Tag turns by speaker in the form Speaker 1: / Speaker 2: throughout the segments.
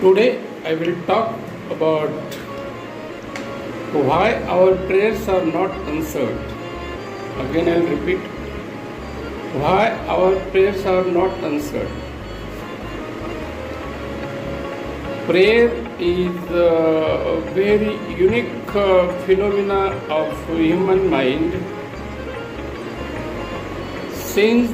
Speaker 1: Today I will talk about why our prayers are not answered. Again I will repeat, why our prayers are not answered. Prayer is a very unique phenomena of human mind. Since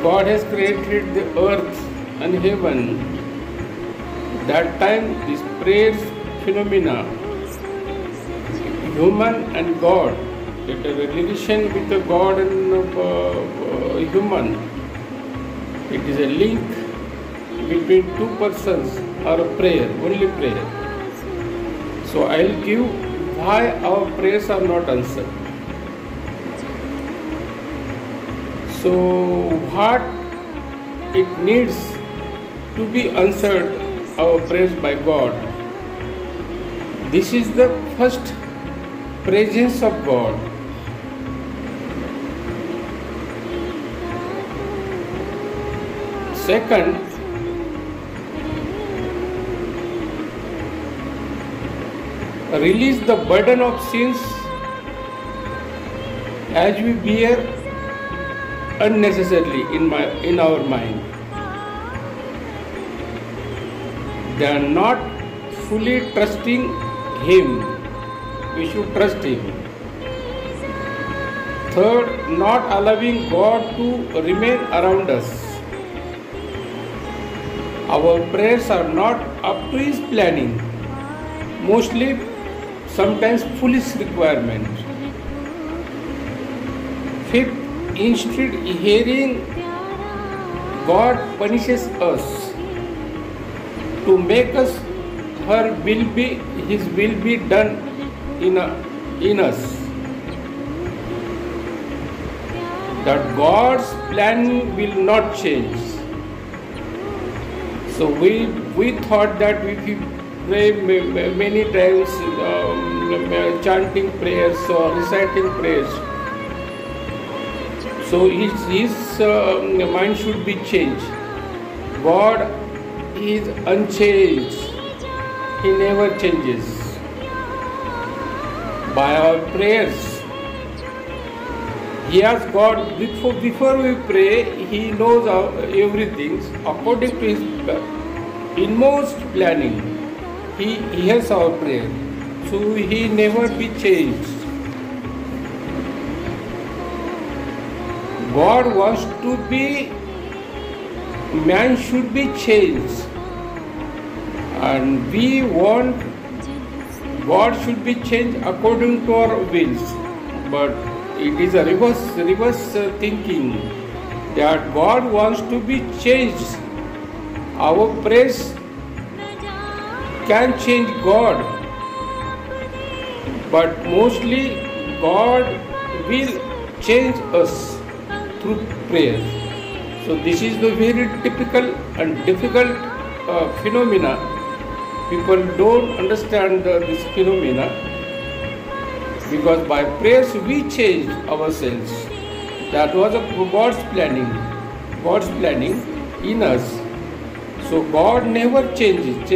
Speaker 1: God has created the earth and heaven, that time this prayer phenomena, human and God, that the relation with the God and human, it is a link between two persons or a prayer, only prayer. So I will give why our prayers are not answered. So what it needs to be answered our prayers by God. This is the first presence of God. Second, release the burden of sins as we bear unnecessarily in our mind. They are not fully trusting Him. We should trust Him. Third, not allowing God to remain around us. Our prayers are not up to His planning. Mostly, sometimes foolish requirement. Fifth, instead hearing God punishes us to make us His will be done in us. That God's plan will not change. So we thought that if we pray many times, chanting prayers or reciting prayers, so his mind should be changed. God is unchanged. He never changes. By our prayers, He has God, before we pray, He knows everything according to His inmost planning. He hears our prayer. So He never be changed. God wants to be, man should be changed, and we want God should be changed according to our wills. But it is a reverse thinking that God wants to be changed. Our prayers can change God, but mostly God will change us through prayer. So this is the very typical and difficult phenomena. People don't understand this phenomena, because by prayers we change ourselves. That was God's planning in us. So God never changes.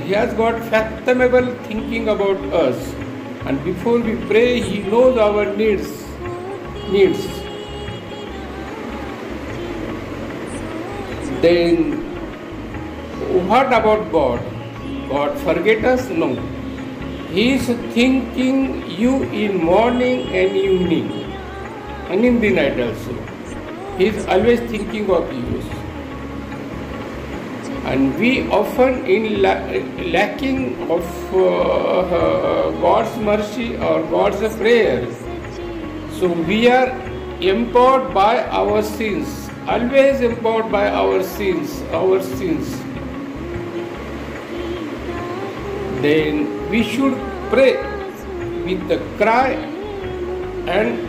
Speaker 1: He has got fathomable thinking about us, and before we pray, He knows our needs. Then what about God? God forget us? No. He is thinking you in morning and evening, and in the night also. He is always thinking of you. And we often in lacking of God's mercy or God's prayer. So we are empowered by our sins. Always empowered by our sins. Then we should pray with the cry and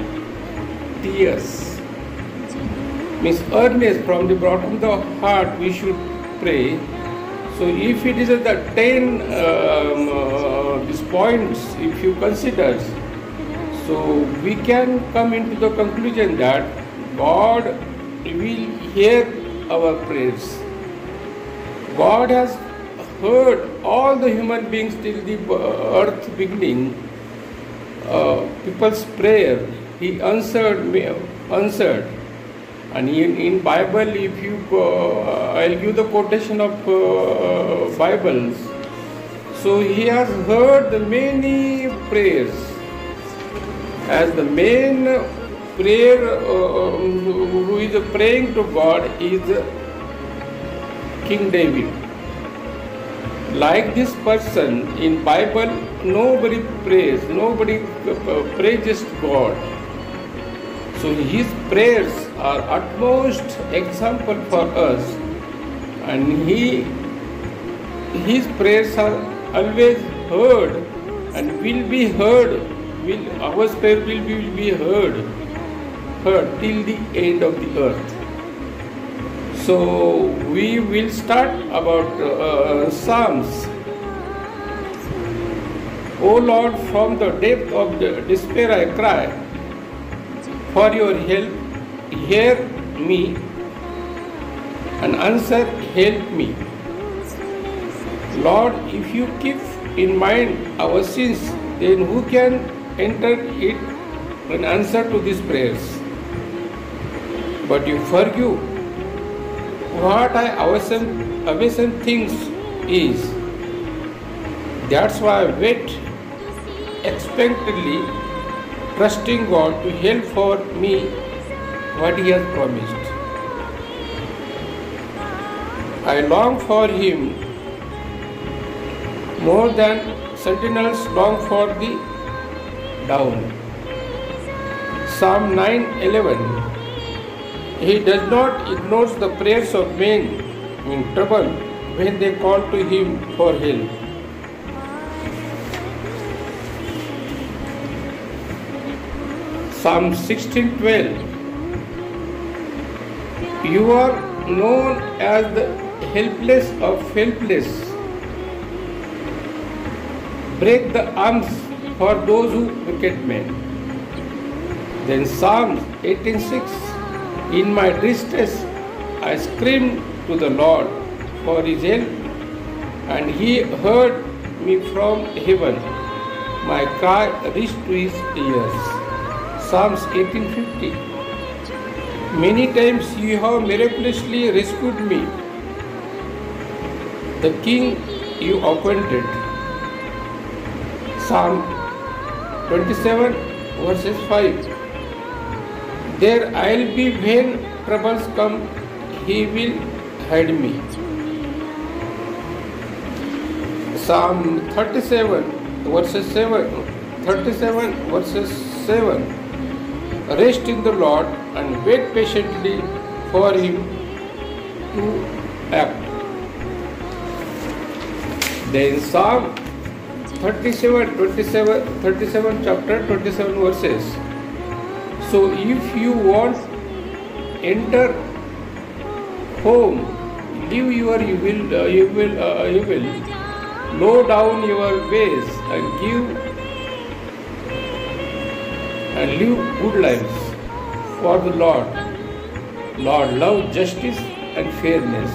Speaker 1: tears. Means earnest, from the bottom of the heart we should pray. So if it is at the 10 these points, if you consider, so we can come into the conclusion that God will hear our prayers. God has heard all the human beings till the earth beginning, people's prayer. He answered. And in Bible, if you I'll give the quotation of Bibles. So he has heard the many prayers. As the main prayer who is praying to God is King David. Like this person in Bible, nobody praises God. So his prayers are utmost example for us, and his prayers are always heard and will be heard. Our prayer will be heard till the end of the earth. So we will start about Psalms. O Lord, from the depth of the despair I cry. For your help, hear me and answer, help me. Lord, if you keep in mind our sins, then who can enter it and answer to these prayers? But you forgive what I awesome things is. That's why I wait expectantly, trusting God to help for me what He has promised. I long for Him more than sentinels long for the dawn. Psalm 9:11. He does not ignore the prayers of men in trouble when they call to Him for help. Psalm 16:12. You are known as the helpless of helpless. Break the arms for those who wicked men. Then Psalm 18:6. In my distress I screamed to the Lord for His help, and He heard me from heaven. My cry reached to His ears. Psalms 18:50. Many times You have miraculously rescued me, the King You appointed. Psalm 27 verses 5. There I'll be when troubles come, He will hide me. Psalm 37 verses 7. Rest in the Lord and wait patiently for Him to act. Then Psalm 37 chapter 27 verses. So if you want enter home, leave your evil, low down your ways and live good lives for the Lord. Lord, love justice and fairness.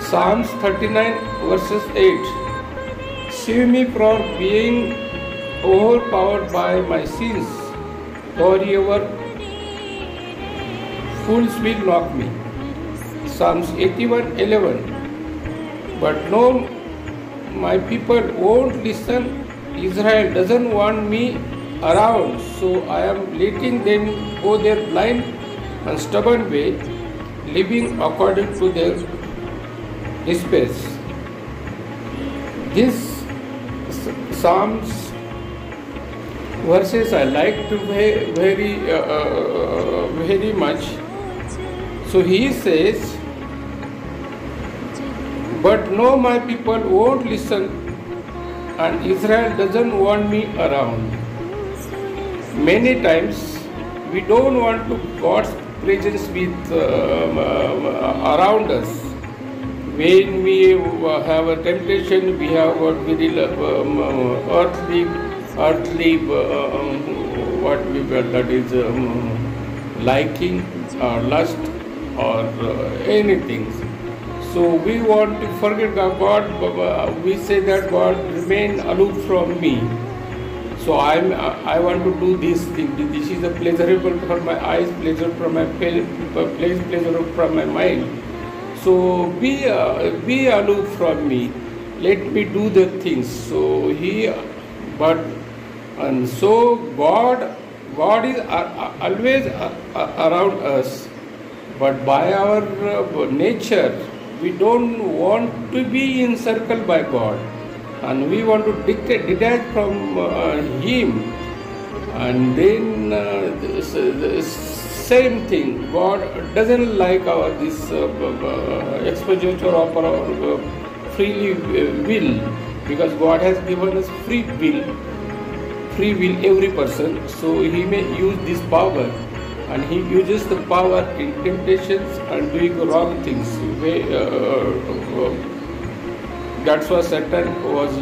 Speaker 1: Psalms 39 verses 8. Save me from being overpowered by my sins, for your fools will knock me. Psalms 81:11. But no, my people won't listen. Israel doesn't want me around, so I am letting them go their blind and stubborn way, living according to their despair. This Psalms verses I like to very much. So he says, but no, my people won't listen, and Israel doesn't want me around. Many times we don't want to God's presence with around us. When we have a temptation, we have what very earthly what we that is liking or lust or anything. So we want to forget God. We say that God remain aloof from me. So I want to do this thing. This is a pleasurable for my eyes, pleasure from my pleasure from my mind. So be aloof from me. Let me do the things. So but and so God is always around us. But by our nature, we don't want to be encircled by God, and we want to detach from Him. And then the same thing, God doesn't like our this expenditure of our freely will, because God has given us free will every person. So He may use this power, and He uses the power in temptations and doing wrong things. That's why Satan was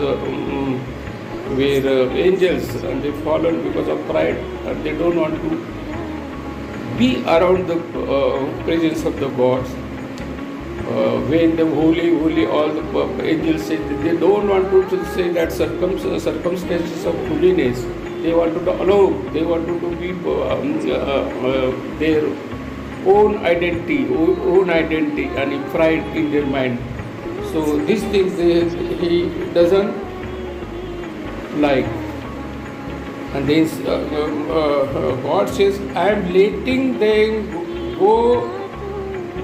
Speaker 1: where angels, and they fallen because of pride, and they don't want to be around the presence of the gods. When the holy, all the angels say they don't want to say that circumstances of holiness. They want to allow. They want to be their own identity, and pride in their mind. So these things He doesn't like. And then God says, I am letting them go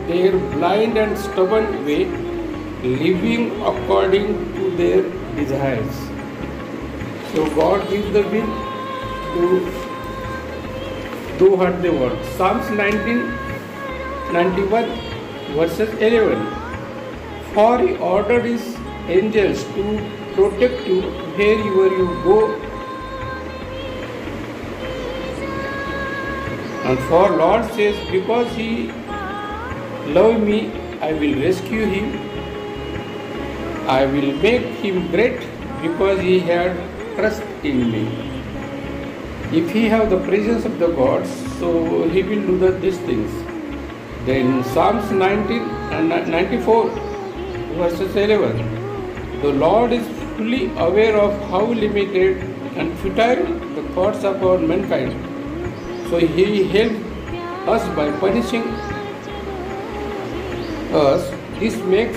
Speaker 1: their blind and stubborn way, living according to their desires. So God gives the will to do what they want. Psalms 91 verses 11. For He ordered His angels to protect you wherever you go. And for Lord says, because He loved me, I will rescue him. I will make him great because he had trust in me. If he have the presence of the gods, so he will do these things. Then Psalms 94 verses 11. The Lord is fully aware of how limited and futile the thoughts of our mankind. So He helped us by punishing us. This makes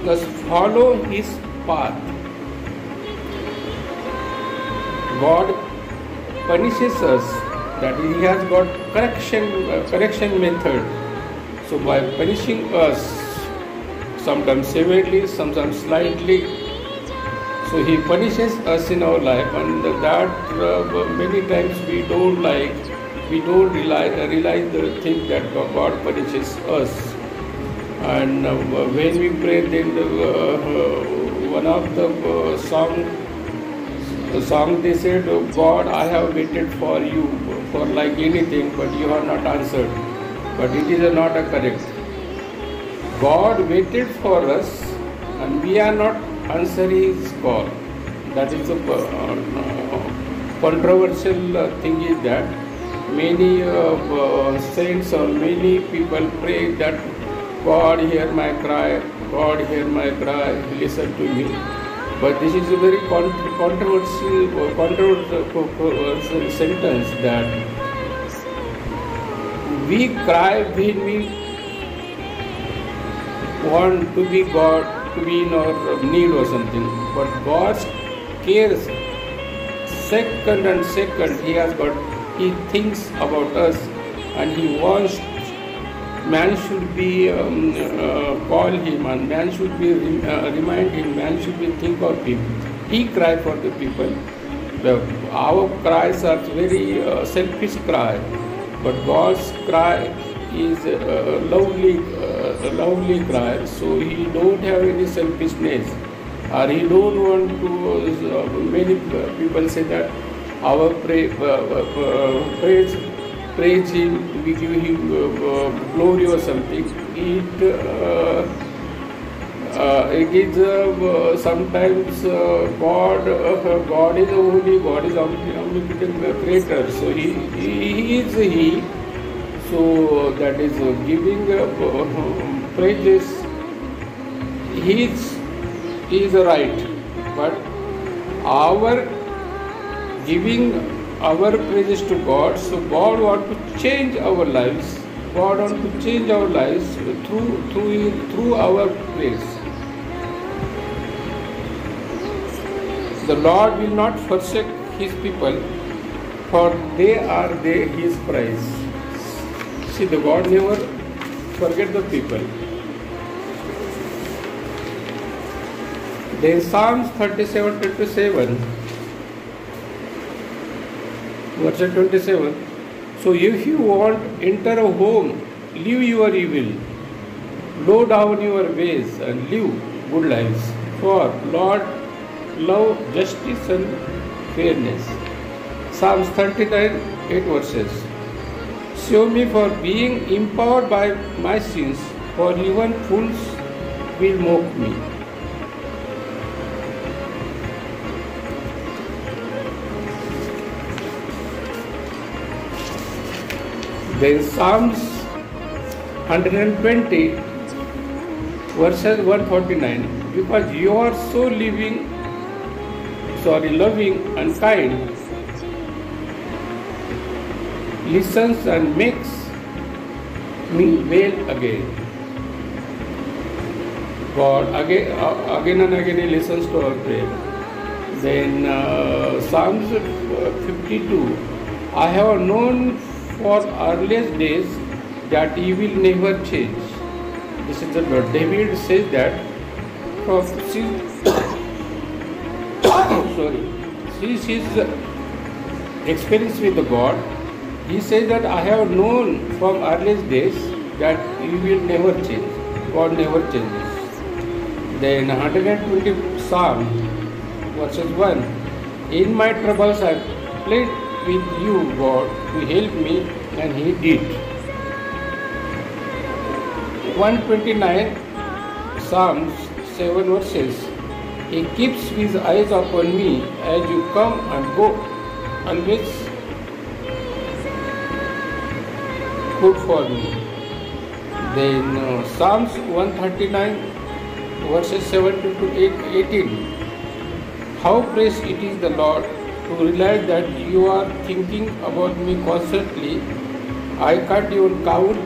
Speaker 1: us follow His path. God punishes us, that He has got correction method. So by punishing us, sometimes severely, sometimes slightly, so He punishes us in our life, and that many times we don't like. We don't realize the thing that God punishes us. And when we pray, then one of the song they said, oh God, I have waited for you for like anything, but you have not answered. But it is not correct. God waited for us, and we are not answering His call. That is the controversial thing is that many saints or many people pray that God hear my cry, God hear my cry, listen to me. But this is a very controversial sentence, that we cry when we want to be God, to be in our need or something. But God cares second and second. He thinks about us, and He wants man should be call Him, and man should be remind Him, man should be think of Him. He cry for the people. Our cries are very selfish cry, but God's cry is lovely cry. So He don't have any selfishness, or He don't want to. Many people say that our praise Him, we give Him glory or something. It is sometimes God is holy, God is omnipotent creator. So He is He. So that is giving praises he is right, but our giving our praises to God, so God wants to change our lives. God wants to change our lives through our praise. The Lord will not forsake His people, for they are His prize. See, the God never forget the people. Then Psalms 37:27, verse 27. So if you want enter a home, leave your evil, low down your ways, and live good lives. For Lord love justice and fairness. Psalms 39:8 verses. Show me for being empowered by my sins, for even fools will mock me. Then Psalms 120 verses 149. Because you are so loving and kind, listens and makes me well again. God again and again He listens to our prayer. Then Psalms 52. I have known for earliest days that He will never change. This is the Lord. David says that from since his experience with the God, he says that I have known from earliest days that He will never change. God never changes. Then 120 Psalm verses 1. In my troubles I plead with you, God, to help me, and He did. 129 Psalms 7 verses. He keeps His eyes upon me as you come and go, always good for me. Then Psalms 139 verses 17 to 18. How praise it is the Lord to realize that you are thinking about me constantly. I can't even count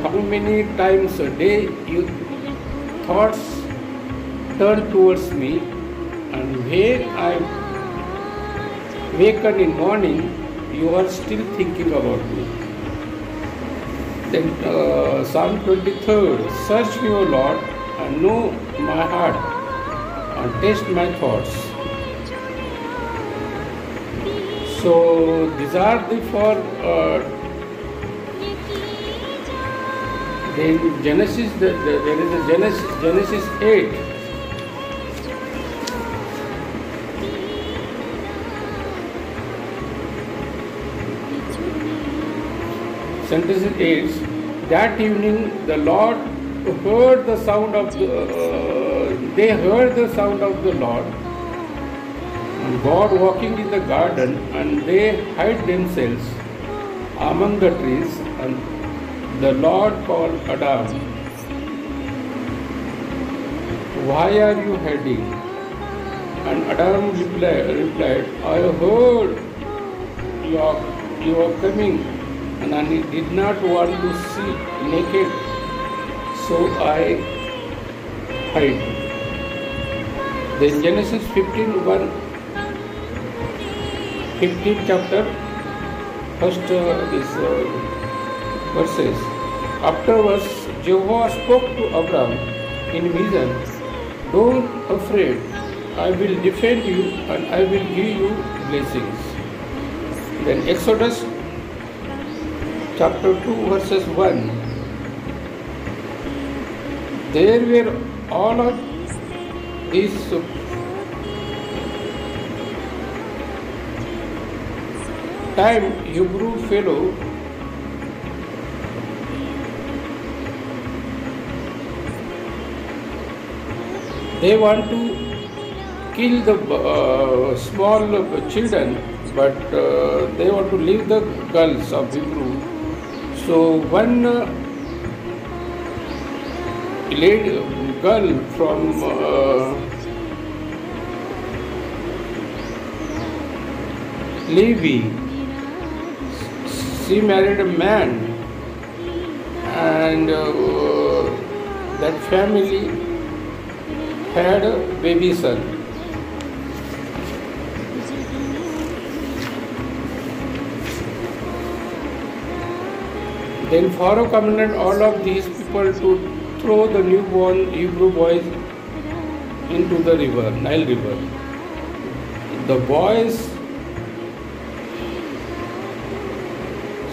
Speaker 1: how many times a day your thoughts turn towards me, and when I waken in morning, you are still thinking about me. Then Psalm 23rd. Search me, O Lord, and know my heart, and test my thoughts. So these are the four. Then Genesis, there is a Genesis 8. Genesis 8. That evening, the Lord heard the sound of they heard the sound of the Lord, and God walking in the garden, and they hid themselves among the trees. And the Lord called Adam, why are you hiding? And Adam replied, I heard you are coming, and I did not want to see naked, so I hid. Then Genesis 15:1, 15th chapter, first verses. Afterwards, Jehovah spoke to Abraham in vision, don't afraid, I will defend you and I will give you blessings. Then Exodus chapter 2 verses 1. There were all of these time Hebrew fellow they want to kill the small children but they want to leave the girls of Hebrew. So one lady girl from Levi, she married a man, and that family had a baby son. Then Pharaoh commanded all of these people to throw the newborn Hebrew boys into the river, Nile River. The boys,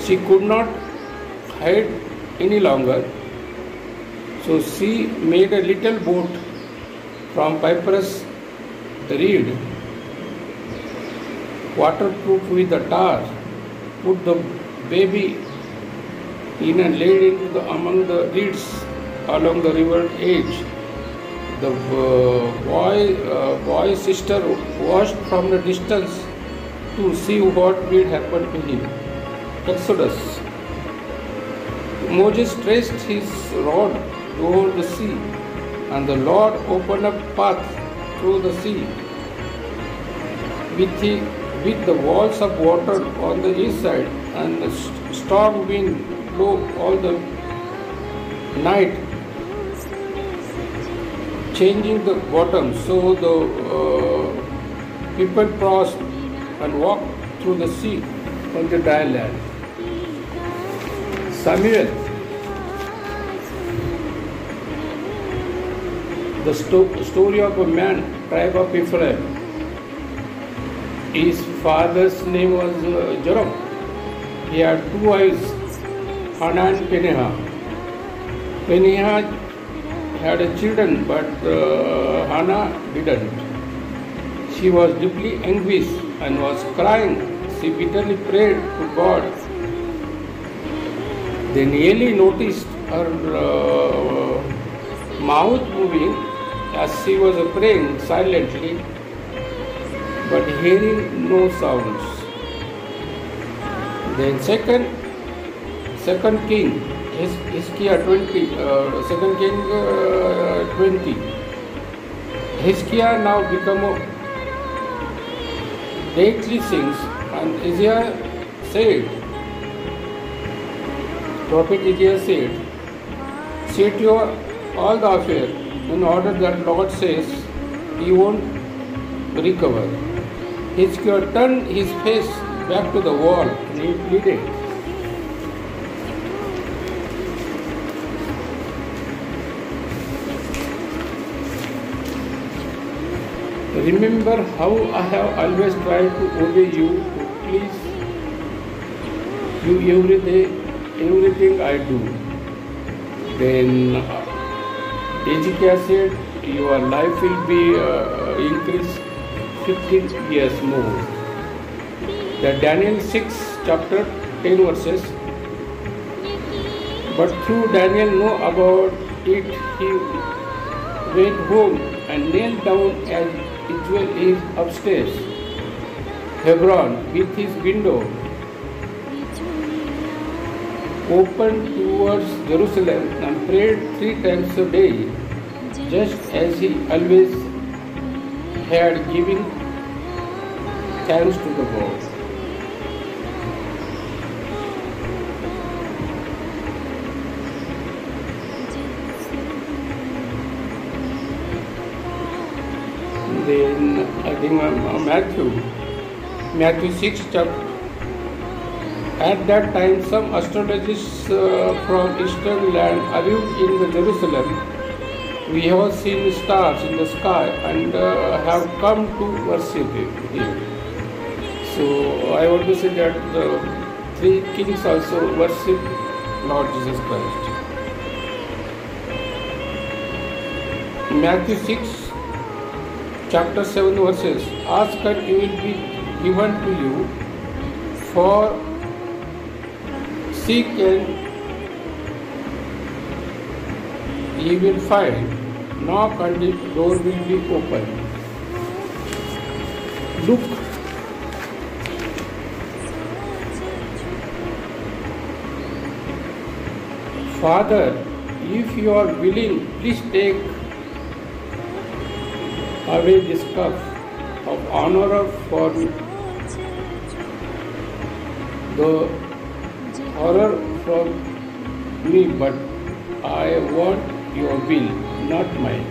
Speaker 1: she could not hide any longer, so she made a little boat from papyrus, the reed, waterproof with the tar, put the baby in and laid it among the reeds along the river edge. The boy's sister watched from the distance to see what will happen to him. Exodus. Moses traced his rod over the sea, and the Lord opened a path through the sea with the walls of water on the east side, and the storm wind blew all the night, changing the bottom. So the people crossed and walked through the sea on the dry land. Samuel. The story of a man, tribe of Ephraim. His father's name was Joram. He had two wives, Hannah and Peninnah. Peninnah had a children, but Hannah didn't. She was deeply anguished and was crying. She bitterly prayed to God. Then Eli noticed her mouth moving as she was praying silently, but hearing no sounds. Then second King, Hezekiah 20, 2 King 20. Hezekiah now become deadly sins, and Isaiah said, Prophet Isaiah said, set your all the affair in order that Lord says he won't recover. Hezekiah turned his face back to the wall and he pleaded. Remember how I have always tried to obey you, to please you everything I do. Then Hezekiah said, your life will be increased 15 years more. The Daniel 6 chapter 10 verses. But through Daniel know about it, he went home and knelt down as usual is upstairs, Hebron, with his window open towards Jerusalem, and prayed 3 times a day, just as he always had given thanks to the Lord. Then I think Matthew 6 chapter. At that time, some astrologers from eastern land arrived in the Jerusalem. We have seen stars in the sky and have come to worship Him. So I want to say that the 3 kings also worship Lord Jesus Christ. Matthew 6, chapter 7 verses. Ask and it will be given to you, for seek and ye will find, knock and the door will be opened. Luke Father, if you are willing, please take away this cup of honor for me, the horror from me, but I want your will, not mine.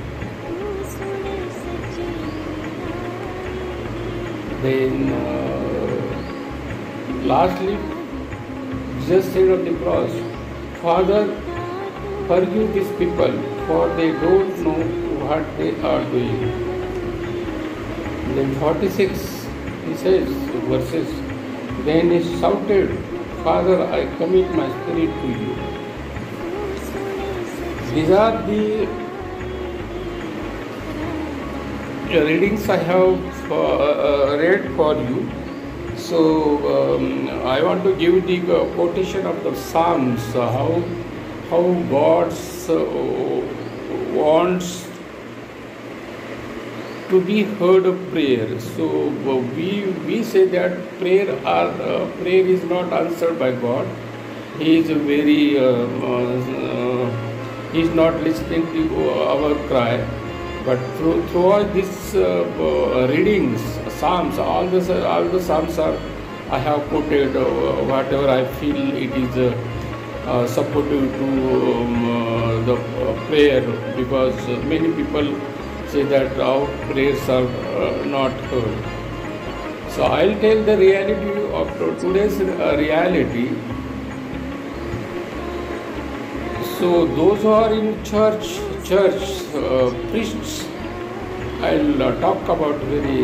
Speaker 1: Then, lastly, Jesus said on the cross, Father, forgive these people, for they don't know what they are doing. Then 46, he says, verses, then he shouted, Father, I commit my spirit to you. These are the readings I have read for you. So I want to give the quotation of the Psalms, how God wants to be heard of prayer. So we say that prayer is not answered by God. He is very he is not listening to our cry. But throughout these readings, Psalms, all the Psalms are, I have quoted whatever I feel it is supportive to the prayer, because many people say that our prayers are not heard. So I'll tell the reality of today's reality. So those who are in church priests, I'll talk about very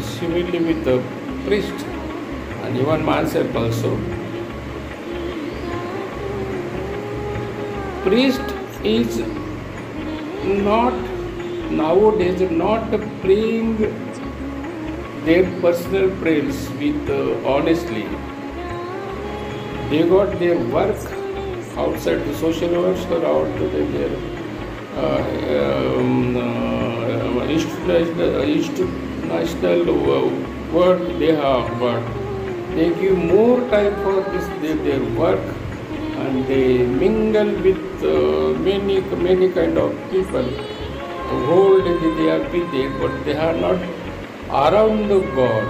Speaker 1: similarly with the priest and even myself also. Priest is not nowadays not praying their personal prayers with honestly. They got their work outside the social works or out their institutional work they have, but they give more time for their work, and they mingle with many kind of people. Whole day they are with them, but they are not around God.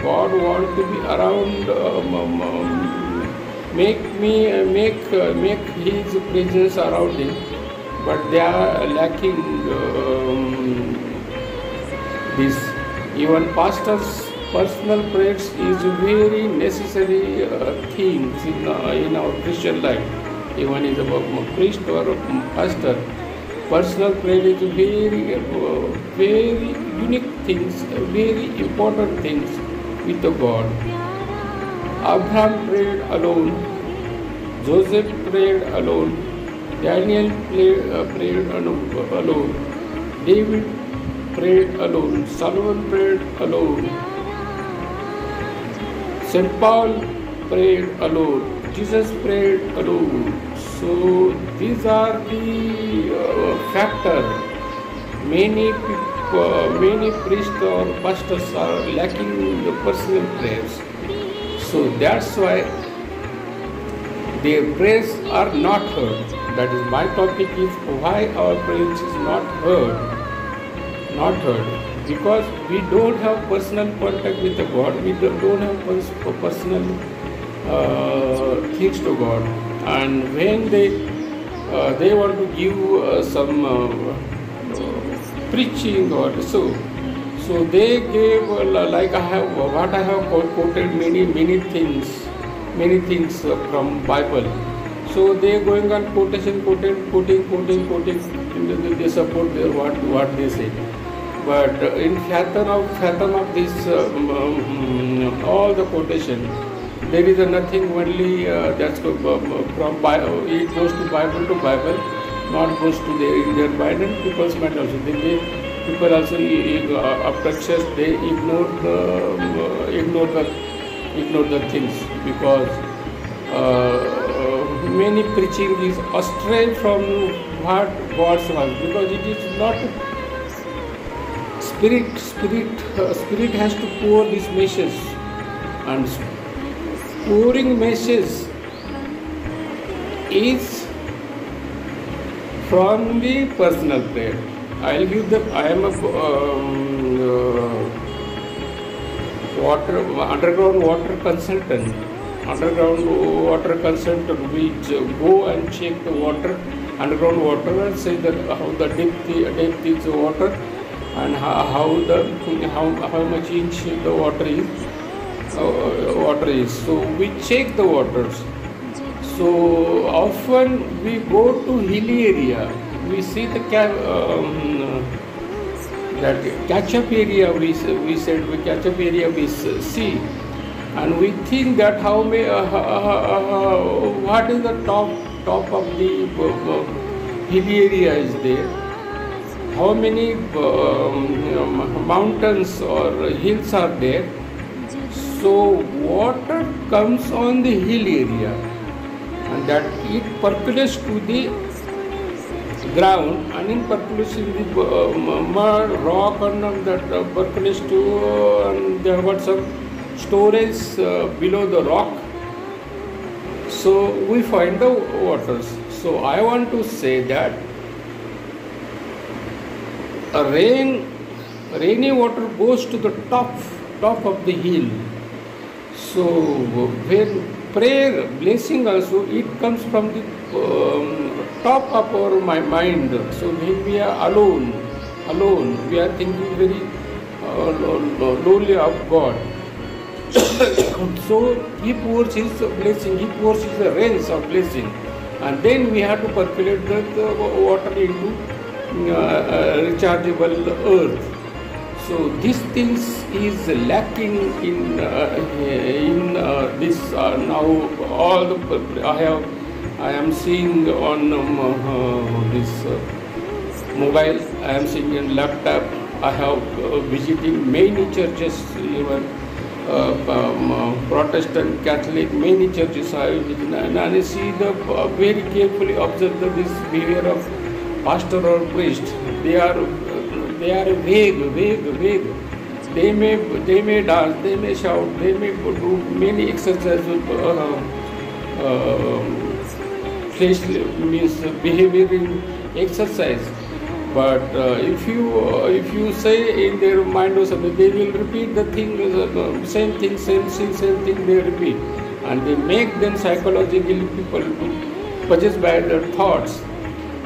Speaker 1: God wants to be around. Make His presence around him, but they are lacking this. Even pastors' personal prayers is very necessary things in our Christian life. Even is a priest or a pastor, personal prayer is very unique things, very important things with the God. Abraham prayed alone, Joseph prayed alone, Daniel prayed alone, David prayed alone, Solomon prayed alone, St. Paul prayed alone, Jesus prayed alone. So these are the factors. Many people, many priests or pastors are lacking the personal prayers. So that's why their prayers are not heard. That is my topic, is why our prayers is not heard. Not heard. Because we don't have personal contact with the God. We don't have personal things to God. And when they want to give some preaching or so they gave like I have quoted many things from Bible. So they going on quoting, and they support their what they say. But in fathom of this all the quotation, there is nothing only that's from Bible. It goes to Bible, not goes to their mind and people's mind also. People also after church they ignore the things, because many preaching is astray from what God wants, because it is not spirit has to pour this message, and pouring message is from the personal prayer. I'll give the. I am a underground water consultant. Underground water consultant. We go and check the water, underground water, and say that how the depth is the water, and how much inch the water is. So we check the waters. So often we go to hilly area. We see the that catch-up area. We catch-up area we see, and we think that what is the top of the hilly area is there? How many mountains or hills are there? So water comes on the hill area, and that it percolates to the ground, and in percolates in the mud, rock, and that percolates to, and there was some storage below the rock. So we find the waters. So I want to say that rainy water goes to the top of the hill. So when prayer, blessing also, it comes from the top of our mind. So when we are alone, we are thinking very lowly of God. So He pours His blessing, He pours His rains of blessing, and then we have to percolate the water into rechargeable earth. So these things is lacking in this now. All the I am seeing on this mobile. I am seeing in laptop. I have visiting many churches, even Protestant, Catholic, many churches I visit, and I see the very carefully observe this behavior of pastor or priest. They are vague. They may dance, they may shout, they may do many exercises, fleshly means behavioral exercise. But if you say in their mind or something, they will repeat the thing, same thing they repeat, and they make them psychologically people possessed by their thoughts.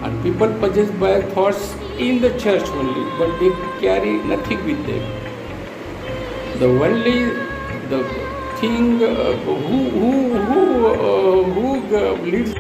Speaker 1: And people possessed by thoughts in the church only, but they carry nothing with them. The thing who leads